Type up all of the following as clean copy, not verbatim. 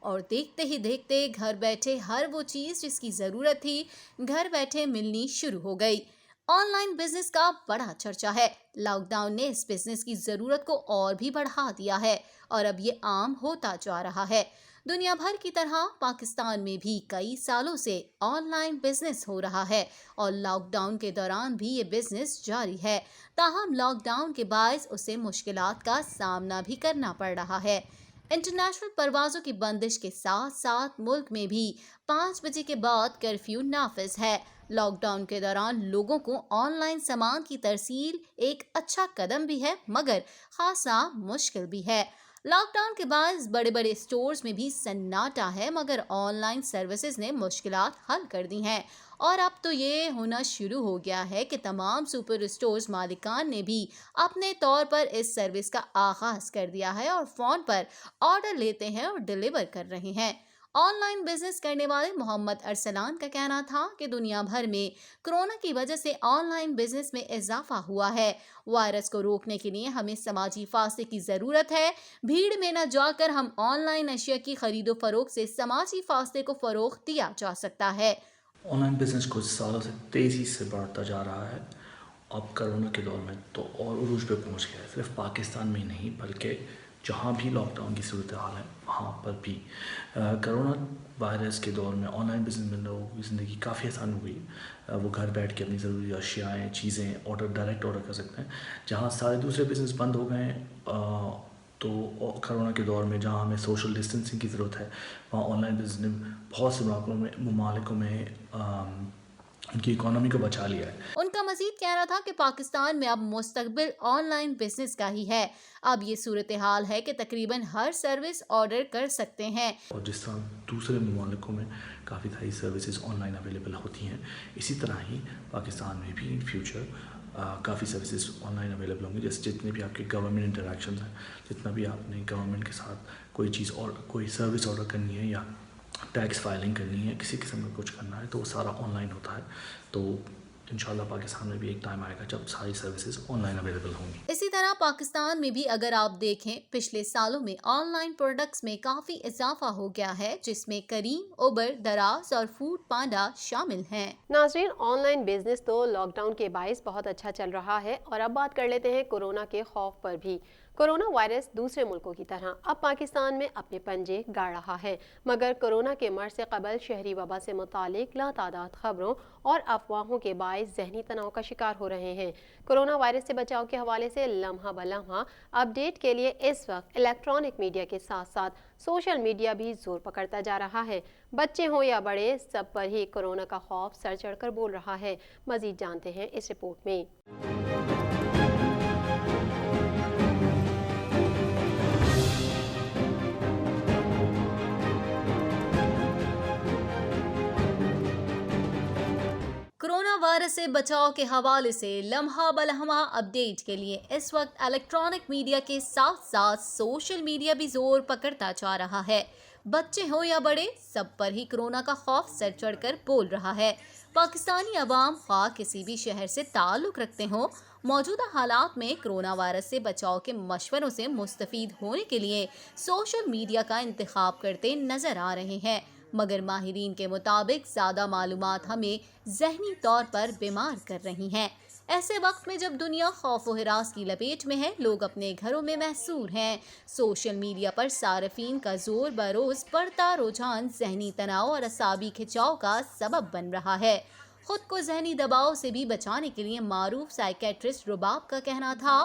اور دیکھتے ہی دیکھتے گھر بیٹھے ہر وہ چیز جس کی ضرورت تھی گھر بیٹھے ملنی شروع ہو گئی۔ آن لائن بزنس کا بڑا چرچا ہے۔ لاک ڈاؤن نے اس بزنس کی ضرورت کو اور بھی بڑھا دیا ہے اور اب یہ عام ہوتا جا رہا ہے۔ دنیا بھر کی طرح پاکستان میں بھی کئی سالوں سے آن لائن بزنس ہو رہا ہے اور لاک ڈاؤن کے دوران بھی یہ بزنس جاری ہے۔ تاہم لاک ڈاؤن کے باعث اسے مشکلات کا سامنا بھی کرنا پڑ رہا ہے۔ انٹرنیشنل پروازوں کی بندش کے ساتھ ساتھ ملک میں بھی 5 بجے کے بعد کرفیو نافذ ہے۔ لاک ڈاؤن کے دوران لوگوں کو آن لائن سامان کی ترسیل ایک اچھا قدم بھی ہے مگر خاصا مشکل بھی ہے۔ لاک ڈاؤن کے باعث بڑے بڑے اسٹورز میں بھی سناٹا ہے مگر آن لائن سروسز نے مشکلات حل کر دی ہیں اور اب تو یہ ہونا شروع ہو گیا ہے کہ تمام سپر اسٹورز مالکان نے بھی اپنے طور پر اس سروس کا آغاز کر دیا ہے اور فون پر آرڈر لیتے ہیں اور ڈیلیور کر رہے ہیں۔ آن لائن بزنس کرنے والے محمد ارسلان کا کہنا تھا کہ دنیا بھر میں کرونا کی وجہ سے آن لائن بزنس میں اضافہ ہوا ہے۔ وائرس کو روکنے کے لیے ہمیں سماجی فاصلے کی ضرورت ہے۔ بھیڑ میں نہ جا کر ہم آن لائن اشیاء کی خرید و فروخت سے سماجی فاصلے کو فروغ دیا جا سکتا ہے۔ آن لائن بزنس کچھ سالوں سے تیزی سے بڑھتا جا رہا ہے۔ اب کرونا کے دور میں تو اور عروج پہ پہنچ گیا ہے، صرف پاکستان میں نہیں بلکہ جہاں بھی لاک ڈاؤن کی صورتحال ہے وہاں پر بھی۔ کرونا وائرس کے دور میں آن لائن بزنس میں لوگوں کی زندگی کافی آسان ہو گئی۔ وہ گھر بیٹھ کے اپنی ضروری اشیاء چیزیں ڈائریکٹ آرڈر کر سکتے ہیں۔ جہاں سارے دوسرے بزنس بند ہو گئے ہیں تو کرونا کے دور میں جہاں ہمیں سوشل ڈسٹینسنگ کی ضرورت ہے وہاں آن لائن بزنس نے بہت سے ممالکوں میں ان کی اکانومی کو بچا لیا ہے۔ ان کا مزید کہنا تھا کہ پاکستان میں اب مستقبل آن لائن بزنس کا ہی ہے۔ اب یہ صورتحال ہے کہ تقریباً ہر سروس آرڈر کر سکتے ہیں۔ اور جس طرح دوسرے ممالکوں میں کافی ساری سروسز آن لائن اویلیبل ہوتی ہیں، اسی طرح ہی پاکستان میں بھی in future coffee services on line available ہوں گی۔ جیسے جتنے بھی آپ کے گورنمنٹ انٹریکشنز ہیں، جتنا بھی آپ نے گورنمنٹ کے ساتھ کوئی چیز اور کوئی سروس آرڈر کرنی ہے یا ٹیکس فائلنگ کرنی ہے، کسی قسم کا کچھ کرنا ہے تو وہ سارا آن لائن ہوتا ہے۔ تو انشاءاللہ پاکستان میں بھی ایک ٹائم آئے گا جب ساری سروسز آن لائن اویلیبل ہوں گی۔ اسی طرح پاکستان میں بھی اگر آپ دیکھیں پچھلے سالوں میں آن لائن پروڈکٹس میں کافی اضافہ ہو گیا ہے جس میں کریم، اوبر، دراز اور فوڈ پانڈا شامل ہیں۔ ناظرین، آن لائن بزنس تو لاک ڈاؤن کے باعث بہت اچھا چل رہا ہے اور اب بات کر لیتے ہیں کورونا کے خوف پر بھی۔ کورونا وائرس دوسرے ملکوں کی طرح اب پاکستان میں اپنے پنجے گاڑ رہا ہے مگر کورونا کے مرض سے قبل شہری وبا سے متعلق لاتعداد خبروں اور افواہوں کے باعث ذہنی تناؤ کا شکار ہو رہے ہیں۔ کورونا وائرس سے بچاؤ کے حوالے سے لمحہ بلمحہ اپ ڈیٹ کے لیے اس وقت الیکٹرانک میڈیا کے ساتھ ساتھ سوشل میڈیا بھی زور پکڑتا جا رہا ہے۔ بچے ہوں یا بڑے، سب پر ہی کورونا کا خوف سر چڑھ کر بول رہا ہے۔ مزید جانتے ہیں اس رپورٹ میں۔ کورونا وائرس سے بچاؤ کے حوالے سے لمحہ بلمحہ اپ ڈیٹ کے لیے اس وقت الیکٹرانک میڈیا کے ساتھ ساتھ سوشل میڈیا بھی زور پکڑتا جا رہا ہے۔ بچے ہوں یا بڑے، سب پر ہی کورونا کا خوف سر چڑھ کر بول رہا ہے۔ پاکستانی عوام خواہ کسی بھی شہر سے تعلق رکھتے ہوں، موجودہ حالات میں کورونا وائرس سے بچاؤ کے مشوروں سے مستفید ہونے کے لیے سوشل میڈیا کا انتخاب کرتے نظر آ رہے ہیں مگر ماہرین کے مطابق زیادہ معلومات ہمیں ذہنی طور پر بیمار کر رہی ہیں۔ ایسے وقت میں جب دنیا خوف و ہراس کی لپیٹ میں ہے، لوگ اپنے گھروں میں محصور ہیں، سوشل میڈیا پر صارفین کا زور بروز بڑھتا رجحان ذہنی تناؤ اور اعصابی کھچاؤ کا سبب بن رہا ہے۔ خود کو ذہنی دباؤ سے بھی بچانے کے لیے معروف سائیکیٹرسٹ رباب کا کہنا تھا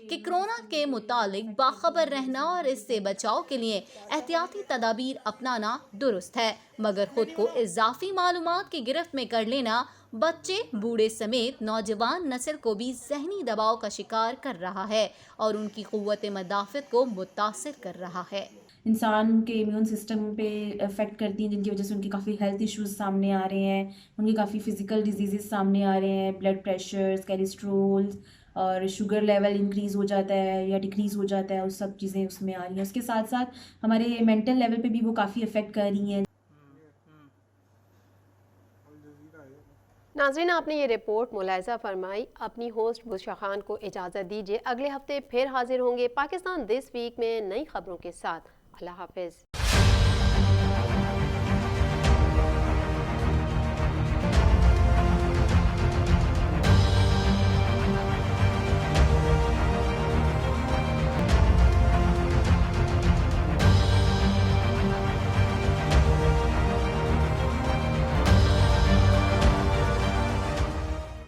کہ کورونا کے متعلق باخبر رہنا اور اس سے بچاؤ کے لیے احتیاطی تدابیر اپنانا درست ہے مگر خود کو اضافی معلومات کی گرفت میں کر لینا بچے بوڑھے سمیت نوجوان نسل کو بھی ذہنی دباؤ کا شکار کر رہا ہے اور ان کی قوت مدافعت کو متاثر کر رہا ہے۔ انسان کے امیون سسٹم پہ افیکٹ کرتی ہیں جن کی وجہ سے ان کے کافی ہیلتھ ایشوز سامنے آ رہے ہیں، ان کے کافی فزیکل ڈیزیزز سامنے آ رہے ہیں، بلڈ پریشر، کیلیسٹرول اور شوگر لیول انکریز ہو جاتا ہے یا ڈکریز ہو جاتا ہے، اور سب چیزیں اس میں آ رہی ہیں۔ اس کے ساتھ ساتھ ہمارے مینٹل لیول پہ بھی وہ کافی افیکٹ کر رہی ہیں۔ ناظرین، آپ نے یہ رپورٹ ملاحظہ فرمائی۔ اپنی ہوسٹ بشرا خان کو اجازت دیجیے، اگلے ہفتے پھر حاضر ہوں گے پاکستان دس ویک میں نئی خبروں کے ساتھ۔ اللہ حافظ۔